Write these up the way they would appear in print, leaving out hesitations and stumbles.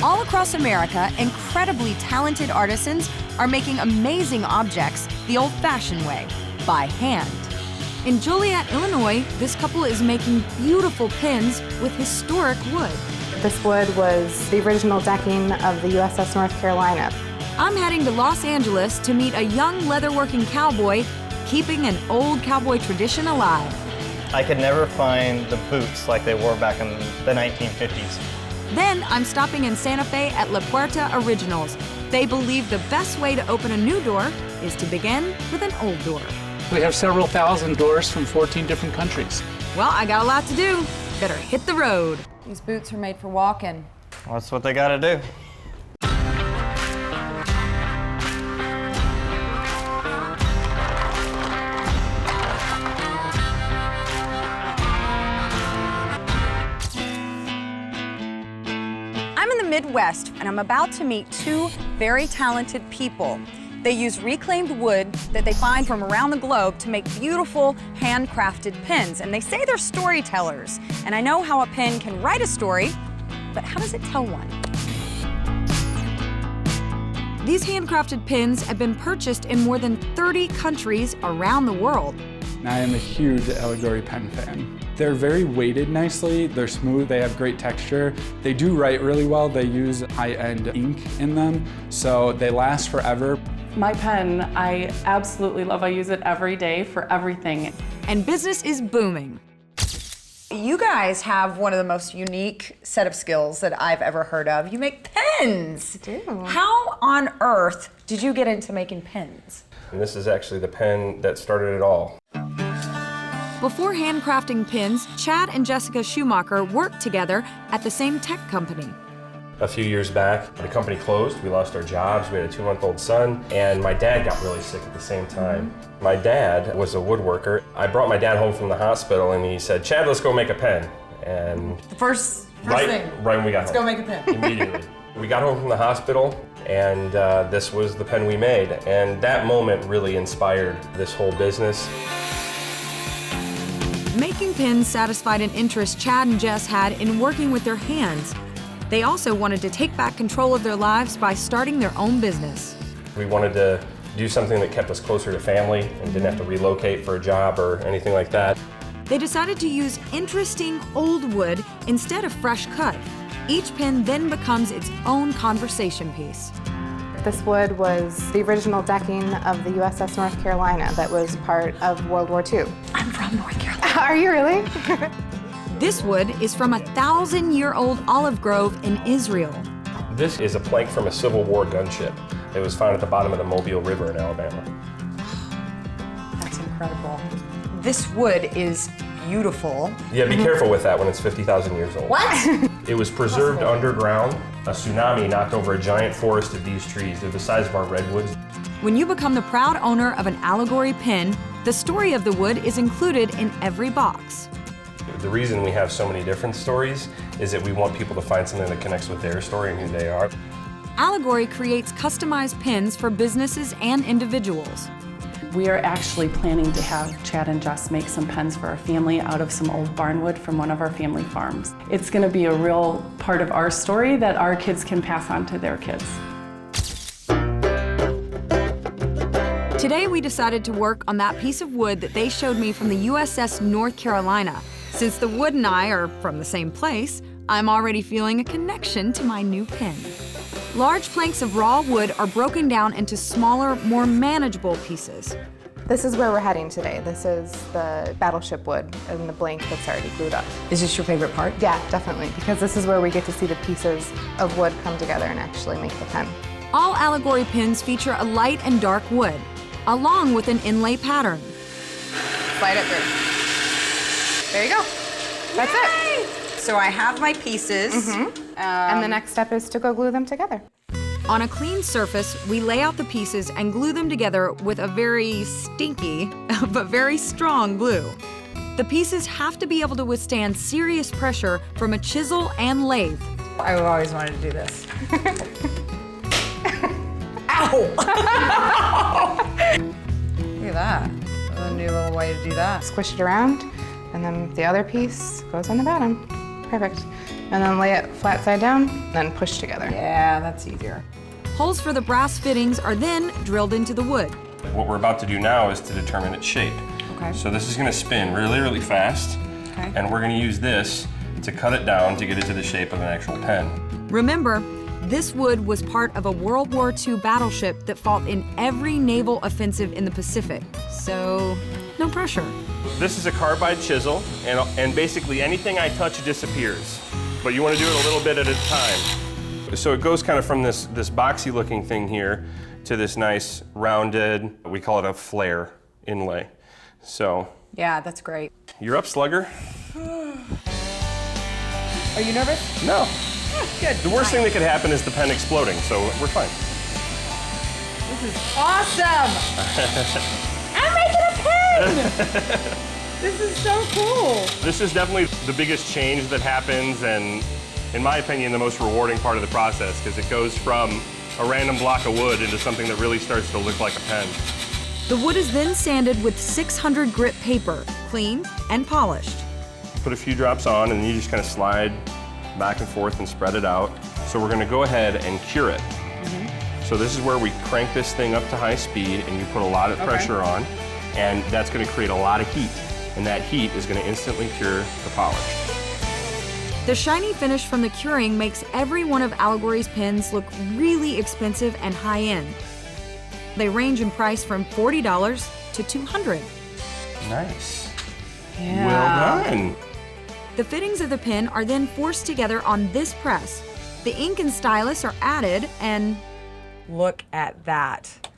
All across America, incredibly talented artisans are making amazing objects the old-fashioned way, by hand. In Joliet, Illinois, this couple is making beautiful pins with historic wood. This wood was the original decking of the USS North Carolina. I'm heading to Los Angeles to meet a young leatherworking cowboy keeping an old cowboy tradition alive. I could never find the boots like they wore back in the 1950s. Then I'm stopping in Santa Fe at La Puerta Originals. They believe the best way to open a new door is to begin with an old door. We have several thousand doors from 14 different countries. Well, I got a lot to do. Better hit the road. These boots are made for walking. Well, that's what they gotta do. I'm in the Midwest, and I'm about to meet two very talented people. They use reclaimed wood that they find from around the globe to make beautiful, handcrafted pins. And they say they're storytellers. And I know how a pin can write a story, but how does it tell one? These handcrafted pins have been purchased in more than 30 countries around the world. I am a huge Allegory pen fan. They're very weighted nicely, they're smooth, they have great texture. They do write really well, they use high-end ink in them, so they last forever. My pen, I absolutely love. I use it every day for everything. And business is booming. You guys have one of the most unique set of skills that I've ever heard of. You make pens. I do. How on earth did you get into making pens? And this is actually the pen that started it all. Before handcrafting pins, Chad and Jessica Schumacher worked together at the same tech company. A few years back, the company closed, we lost our jobs, we had a 2-month-old son, and my dad got really sick at the same time. My dad was a woodworker. I brought my dad home from the hospital and he said, "Chad, let's go make a pen." And The first right thing. when we got Let's home. go make a pen. Immediately. We got home from the hospital and this was the pen we made. And that moment really inspired this whole business. Making pins satisfied an interest Chad and Jess had in working with their hands. They also wanted to take back control of their lives by starting their own business. We wanted to do something that kept us closer to family and didn't have to relocate for a job or anything like that. They decided to use interesting old wood instead of fresh cut. Each pin then becomes its own conversation piece. This wood was the original decking of the USS North Carolina that was part of World War II. I'm from North Carolina. Are you really? This wood is from a 1,000-year-old olive grove in Israel. This is a plank from a Civil War gunship. It was found at the bottom of the Mobile River in Alabama. That's incredible. This wood is beautiful. Yeah, be careful with that when it's 50,000 years old. What? It was preserved underground. A tsunami knocked over a giant forest of these trees. They're the size of our redwoods. When you become the proud owner of an Allegory pin, the story of the wood is included in every box. The reason we have so many different stories is that we want people to find something that connects with their story and who they are. Allegory creates customized pins for businesses and individuals. We are actually planning to have Chad and Jess make some pens for our family out of some old barnwood from one of our family farms. It's going to be a real part of our story that our kids can pass on to their kids. Today we decided to work on that piece of wood that they showed me from the USS North Carolina. Since the wood and I are from the same place, I'm already feeling a connection to my new pin. Large planks of raw wood are broken down into smaller, more manageable pieces. This is where we're heading today. This is the battleship wood and the blank that's already glued up. Is this your favorite part? Yeah, definitely, because this is where we get to see the pieces of wood come together and actually make the pen. All Allegory pins feature a light and dark wood, along with an inlay pattern. Slide it through. There you go. That's it. So I have my pieces. And the next step is to go glue them together. On a clean surface, we lay out the pieces and glue them together with a very stinky, but very strong glue. The pieces have to be able to withstand serious pressure from a chisel and lathe. I've always wanted to do this. Ow! Look at that. A new little way to do that. Squish it around, and then the other piece goes on the bottom. Perfect. and then lay it flat side down, then push together. Yeah, that's easier. Holes for the brass fittings are then drilled into the wood. What we're about to do now is to determine its shape. Okay. So this is gonna spin really, really fast. Okay. And we're gonna use this to cut it down to get it to the shape of an actual pen. Remember, this wood was part of a World War II battleship that fought in every naval offensive in the Pacific. So, no pressure. This is a carbide chisel, and basically anything I touch disappears. But you want to do it a little bit at a time. So it goes kind of from this boxy looking thing here to this nice rounded, we call it a flare inlay. So. Yeah, that's great. You're up, Slugger. Are you nervous? No. Good. The worst thing that could happen is the pen exploding, so we're fine. This is awesome! I'm making a pen! This is so cool. This is definitely the biggest change that happens, and in my opinion, the most rewarding part of the process, because it goes from a random block of wood into something that really starts to look like a pen. The wood is then sanded with 600 grit paper, cleaned and polished. Put a few drops on, and you just kind of slide back and forth and spread it out. So we're gonna go ahead and cure it. So this is where we crank this thing up to high speed, and you put a lot of pressure on, and that's gonna create a lot of heat. And that heat is gonna instantly cure the polish. The shiny finish from the curing makes every one of Allegory's pens look really expensive and high-end. They range in price from $40 to $200. Nice. Yeah. Well done. The fittings of the pen are then forced together on this press. The ink and stylus are added, and look at that.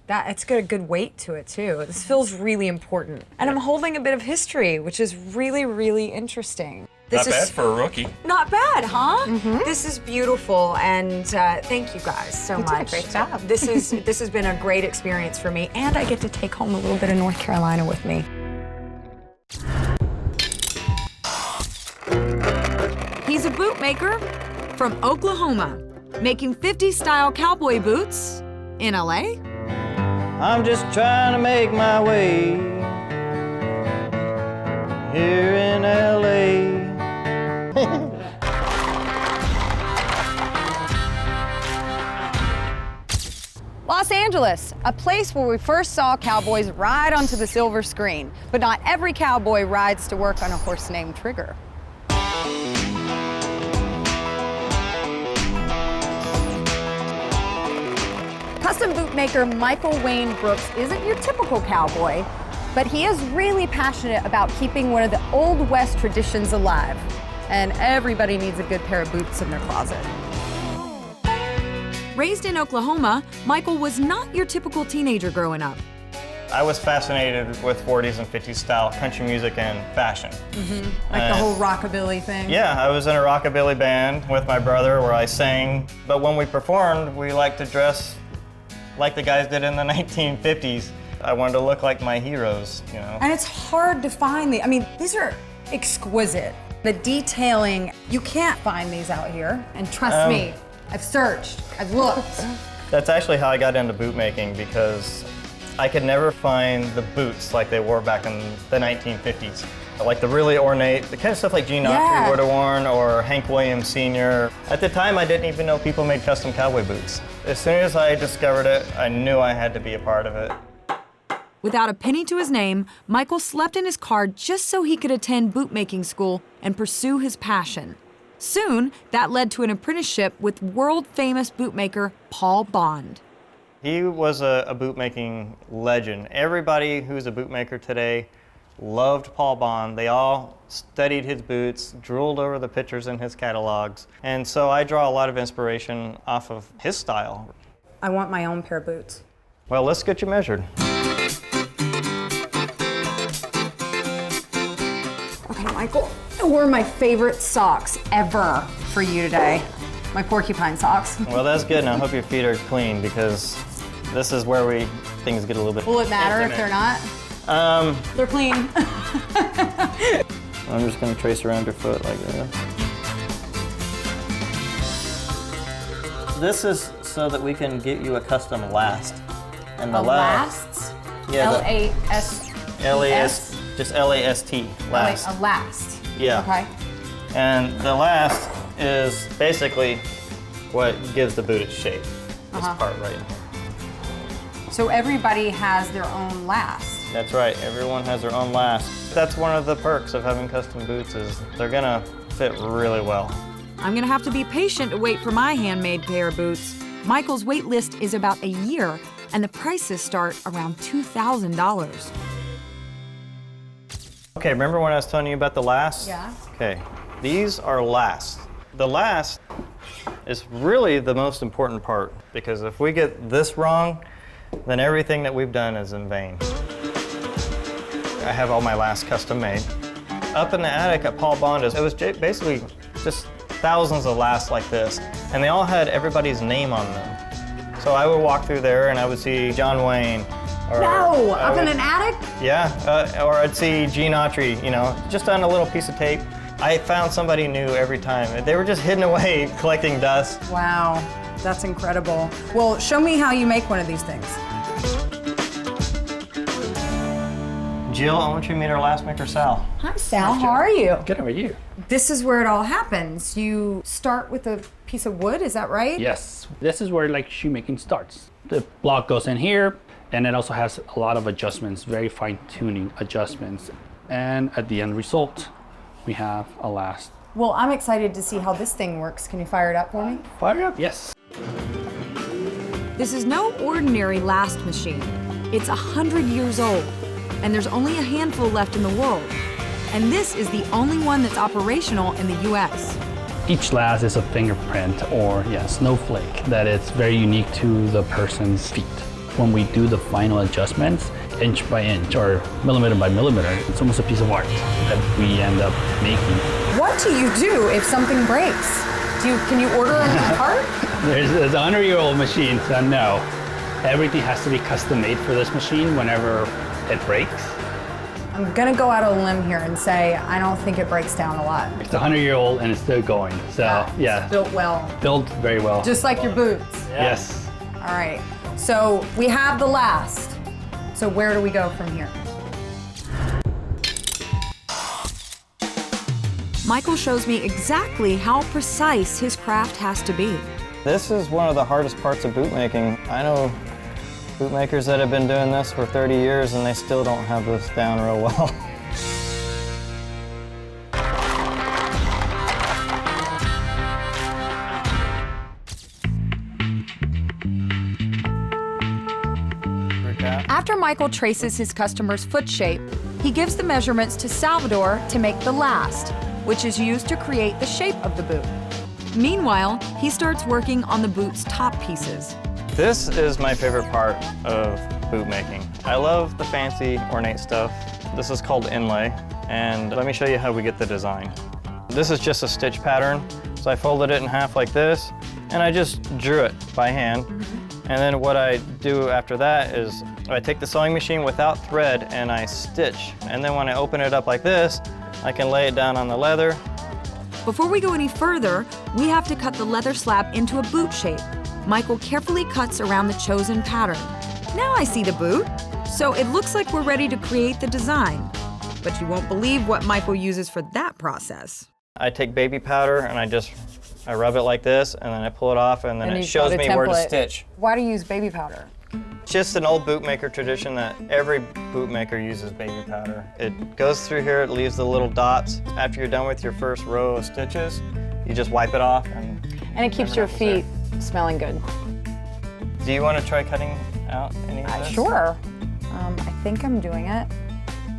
It's got a good weight to it too. This feels really important. And I'm holding a bit of history, which is really, really interesting. Not bad for a rookie. Not bad, huh? This is beautiful, and thank you guys so much. did a great job. This has been a great experience for me, and I get to take home a little bit of North Carolina with me. He's a boot maker from Oklahoma, making 50s style cowboy boots in LA. I'm just trying to make my way here in LA. Los Angeles, a place where we first saw cowboys ride onto the silver screen, but not every cowboy rides to work on a horse named Trigger. Custom bootmaker Michael Wayne Brooks isn't your typical cowboy, but he is really passionate about keeping one of the Old West traditions alive. And everybody needs a good pair of boots in their closet. Raised in Oklahoma, Michael was not your typical teenager growing up. I was fascinated with 40s and 50s style country music and fashion. Like the whole rockabilly thing. Yeah, I was in a rockabilly band with my brother where I sang, but when we performed, we liked to dress like the guys did in the 1950s. I wanted to look like my heroes, you know. And it's hard to find I mean, these are exquisite. The detailing, you can't find these out here. And trust me, I've searched, I've looked. That's actually how I got into bootmaking, because I could never find the boots like they wore back in the 1950s. Like the really ornate, the kind of stuff like Gene Autry would have worn, or Hank Williams Sr. At the time, I didn't even know people made custom cowboy boots. As soon as I discovered it, I knew I had to be a part of it. Without a penny to his name, Michael slept in his car just so he could attend bootmaking school and pursue his passion. Soon, that led to an apprenticeship with world-famous bootmaker Paul Bond. He was a bootmaking legend. Everybody who's a bootmaker today loved Paul Bond. They all studied his boots, drooled over the pictures in his catalogs. And so I draw a lot of inspiration off of his style. I want my own pair of boots. Well, let's get you measured. Okay, Michael, I wore my favorite socks ever for you today. My porcupine socks. Well, that's good, and I hope your feet are clean, because this is where things get a little bit Will it matter intimate. if they're not? They're clean. I'm just gonna trace around your foot like that. This is so that we can get you a custom last. And the last? Yeah, L-A-S. L-A-S, just L-A-S-T, last. A last. Yeah. Okay. And the last is basically what gives the boot its shape. This part right in here. So everybody has their own last. That's right, everyone has their own last. That's one of the perks of having custom boots is they're gonna fit really well. I'm gonna have to be patient to wait for my handmade pair of boots. Michael's wait list is about a year, and the prices start around $2,000. Okay, remember when I was telling you about the last? Yeah. Okay, these are last. The last is really the most important part because if we get this wrong, then everything that we've done is in vain. I have all my last custom made. Up in the attic at Paul Bonda's, it was basically just thousands of lasts like this, and they all had everybody's name on them. So I would walk through there and I would see John Wayne. Or No, up in an attic? Yeah, or I'd see Gene Autry, you know, just on a little piece of tape. I found somebody new every time. They were just hidden away collecting dust. Wow, that's incredible. Well, show me how you make one of these things. Jill, I want you to meet our last maker, Sal. Hi, Sal. How are you? Good, how are you? This is where it all happens. You start with a piece of wood, is that right? Yes, this is where like shoemaking starts. The block goes in here, and it also has a lot of adjustments, very fine-tuning adjustments. And at the end result, we have a last. Well, I'm excited to see how this thing works. Can you fire it up for me? Fire up? Yes. This is no ordinary last machine. It's 100 years old, and there's only a handful left in the world. And this is the only one that's operational in the US. Each last is a fingerprint or snowflake that is very unique to the person's feet. When we do the final adjustments, inch by inch or millimeter by millimeter, it's almost a piece of art that we end up making. What do you do if something breaks? Can you order a new part? There's a 100-year-old machine, so no. Everything has to be custom made for this machine whenever it breaks. I'm gonna go out on a limb here and say I don't think it breaks down a lot. It's 100-year-old and it's still going. So yeah, It's built well. built very well. Just like your boots. Yes. All right, so we have the last. So where do we go from here? Michael shows me exactly how precise his craft has to be. This is one of the hardest parts of boot making. I know bootmakers that have been doing this for 30 years and they still don't have this down real well. After Michael traces his customer's foot shape, he gives the measurements to Salvador to make the last, which is used to create the shape of the boot. Meanwhile, he starts working on the boot's top pieces. This is my favorite part of boot making. I love the fancy ornate stuff. This is called inlay, and let me show you how we get the design. This is just a stitch pattern, so I folded it in half like this, and I just drew it by hand. And then what I do after that is I take the sewing machine without thread and I stitch. And then when I open it up like this, I can lay it down on the leather. Before we go any further, we have to cut the leather slab into a boot shape. Michael carefully cuts around the chosen pattern. Now I see the boot, so it looks like we're ready to create the design. But you won't believe what Michael uses for that process. I take baby powder and I rub it like this, and then I pull it off, and then it shows me where to stitch. Why do you use baby powder? It's just an old bootmaker tradition that every bootmaker uses baby powder. It goes through here, it leaves the little dots. After you're done with your first row of stitches, you just wipe it off. And it keeps your feet smelling good. Do you want to try cutting out any of this? Sure. I think I'm doing it.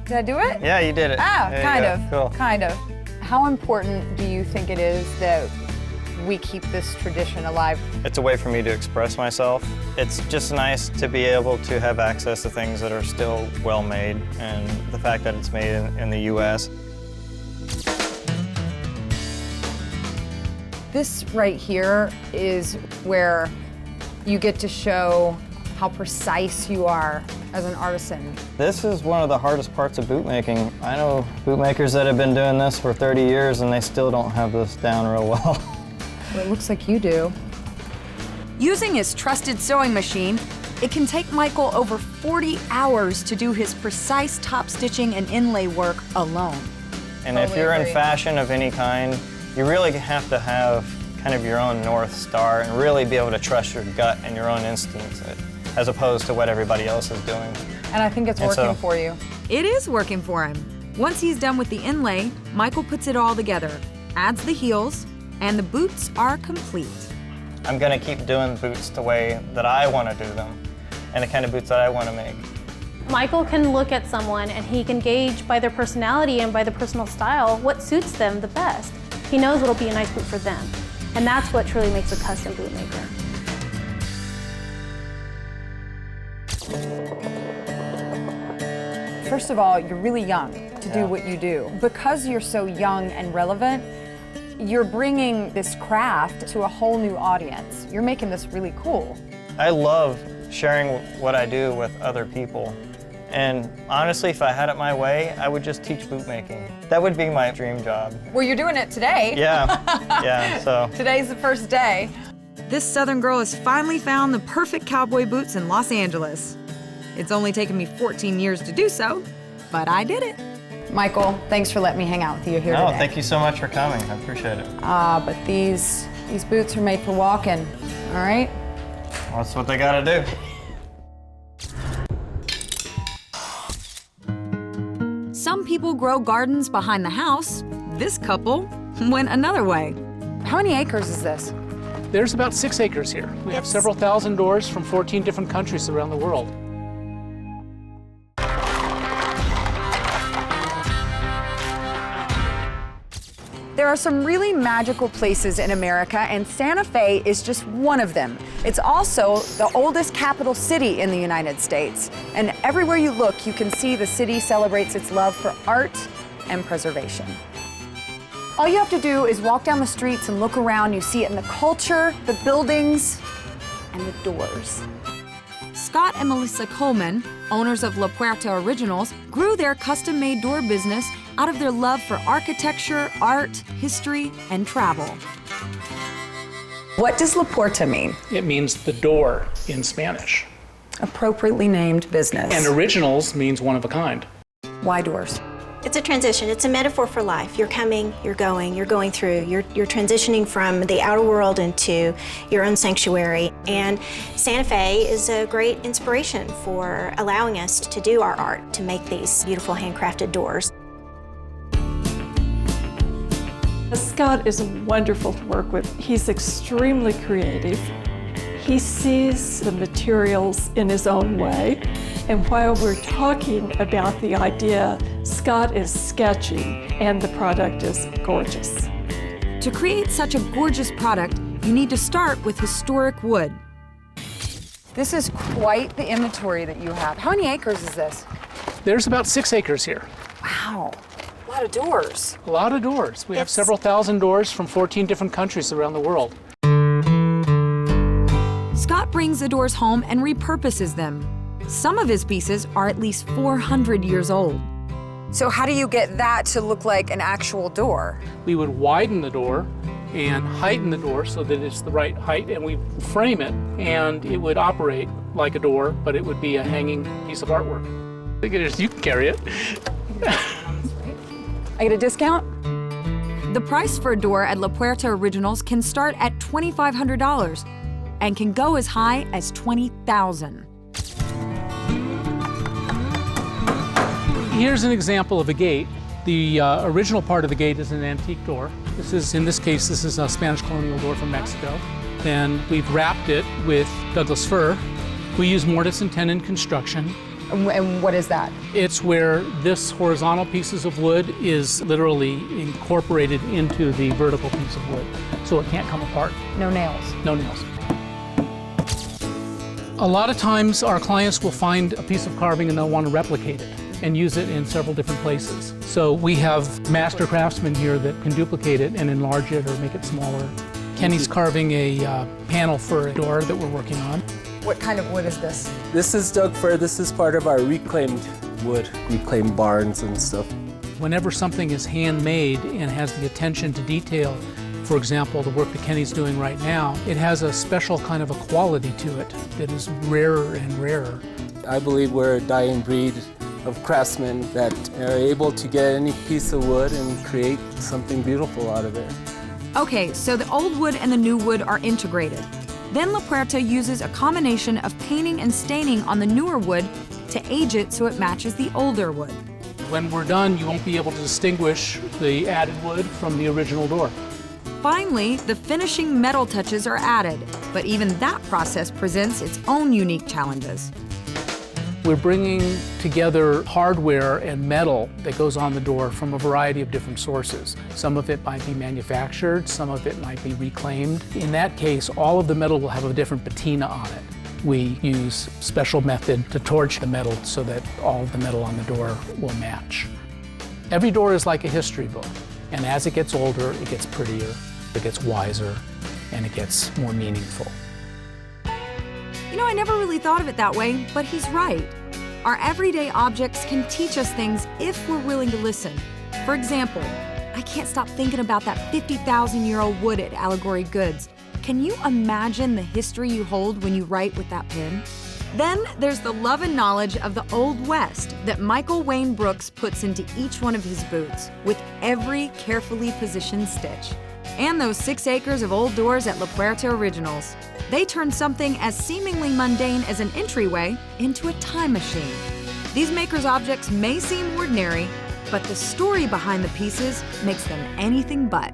Did I do it? Yeah, you did it. Kind of. Cool. Kind of. How important do you think it is that we keep this tradition alive? It's a way for me to express myself. It's just nice to be able to have access to things that are still well made, and the fact that it's made in the US. This right here is where you get to show how precise you are as an artisan. This is one of the hardest parts of boot making. I know bootmakers that have been doing this for 30 years and they still don't have this down real well. Well, it looks like you do. Using his trusted sewing machine, it can take Michael over 40 hours to do his precise top stitching and inlay work alone. And if you're in fashion of any kind, You really have to have kind of your own North Star and really be able to trust your gut and your own instincts as opposed to what everybody else is doing. And I think it's working for you. It is working for him. Once he's done with the inlay, Michael puts it all together, adds the heels, and the boots are complete. I'm gonna keep doing boots the way that I wanna do them and the kind of boots that I wanna make. Michael can look at someone and he can gauge by their personality and by their personal style what suits them the best. He knows what'll be a nice boot for them. And that's what truly makes a custom boot maker. First of all, you're really young to do what you do. Because you're so young and relevant, you're bringing this craft to a whole new audience. You're making this really cool. I love sharing what I do with other people. And honestly, if I had it my way, I would just teach boot making. That would be my dream job. Well, you're doing it today. Yeah, so. Today's the first day. This Southern girl has finally found the perfect cowboy boots in Los Angeles. It's only taken me 14 years to do so, but I did it. Michael, thanks for letting me hang out with you here today. Thank you so much for coming. I appreciate it. But these boots are made for walking, all right? Well, that's what they gotta do. Some people grow gardens behind the house. This couple went another way. How many acres is this? There's about 6 acres here. We have several thousand doors from 14 different countries around the world. There are some really magical places in America, and Santa Fe is just one of them. It's also the oldest capital city in the United States. And everywhere you look, you can see the city celebrates its love for art and preservation. All you have to do is walk down the streets and look around. You see it in the culture, the buildings, and the doors. Scott and Melissa Coleman, owners of La Puerta Originals, grew their custom-made door business out of their love for architecture, art, history, and travel. What does La Puerta mean? It means the door in Spanish. Appropriately named business. And originals means one of a kind. Why doors? It's a transition. It's a metaphor for life. You're coming, you're going through. You're transitioning from the outer world into your own sanctuary. And Santa Fe is a great inspiration for allowing us to do our art, to make these beautiful handcrafted doors. Scott is wonderful to work with. He's extremely creative. He sees the materials in his own way. And while we're talking about the idea, Scott is sketching and the product is gorgeous. To create such a gorgeous product, you need to start with historic wood. This is quite the inventory that you have. How many acres is this? There's about 6 acres here. Wow, a lot of doors. A lot of doors. We have several thousand doors from 14 different countries around the world. Scott brings the doors home and repurposes them. Some of his pieces are at least 400 years old. So how do you get that to look like an actual door? We would widen the door and heighten the door so that it's the right height, and we frame it, and it would operate like a door, but it would be a hanging piece of artwork. I think it is, you can carry it. I get a discount? The price for a door at La Puerta Originals can start at $2,500 and can go as high as $20,000. Here's an example of a gate. The original part of the gate is an antique door. In this case, this is a Spanish colonial door from Mexico. And we've wrapped it with Douglas fir. We use mortise and tenon construction. And what is that? It's where this horizontal pieces of wood is literally incorporated into the vertical piece of wood, so it can't come apart. No nails? No nails. A lot of times our clients will find a piece of carving and they'll want to replicate it and use it in several different places. So we have master craftsmen here that can duplicate it and enlarge it or make it smaller. Kenny's carving a panel for a door that we're working on. What kind of wood is this? This is Doug fir. This is part of our reclaimed wood, reclaimed barns and stuff. Whenever something is handmade and has the attention to detail, for example, the work that Kenny's doing right now, it has a special kind of a quality to it that is rarer and rarer. I believe we're a dying breed of craftsmen that are able to get any piece of wood and create something beautiful out of it. Okay, so the old wood and the new wood are integrated. Then La Puerta uses a combination of painting and staining on the newer wood to age it so it matches the older wood. When we're done, you won't be able to distinguish the added wood from the original door. Finally, the finishing metal touches are added, but even that process presents its own unique challenges. We're bringing together hardware and metal that goes on the door from a variety of different sources. Some of it might be manufactured, some of it might be reclaimed. In that case, all of the metal will have a different patina on it. We use special method to torch the metal so that all of the metal on the door will match. Every door is like a history book, and as it gets older, it gets prettier, it gets wiser, and it gets more meaningful. You know, I never really thought of it that way, but he's right. Our everyday objects can teach us things if we're willing to listen. For example, I can't stop thinking about that 50,000-year-old wood at Allegory Goods. Can you imagine the history you hold when you write with that pen? Then there's the love and knowledge of the Old West that Michael Wayne Brooks puts into each one of his boots, with every carefully positioned stitch. And those 6 acres of old doors at La Puerta Originals. They turn something as seemingly mundane as an entryway into a time machine. These makers' objects may seem ordinary, but the story behind the pieces makes them anything but.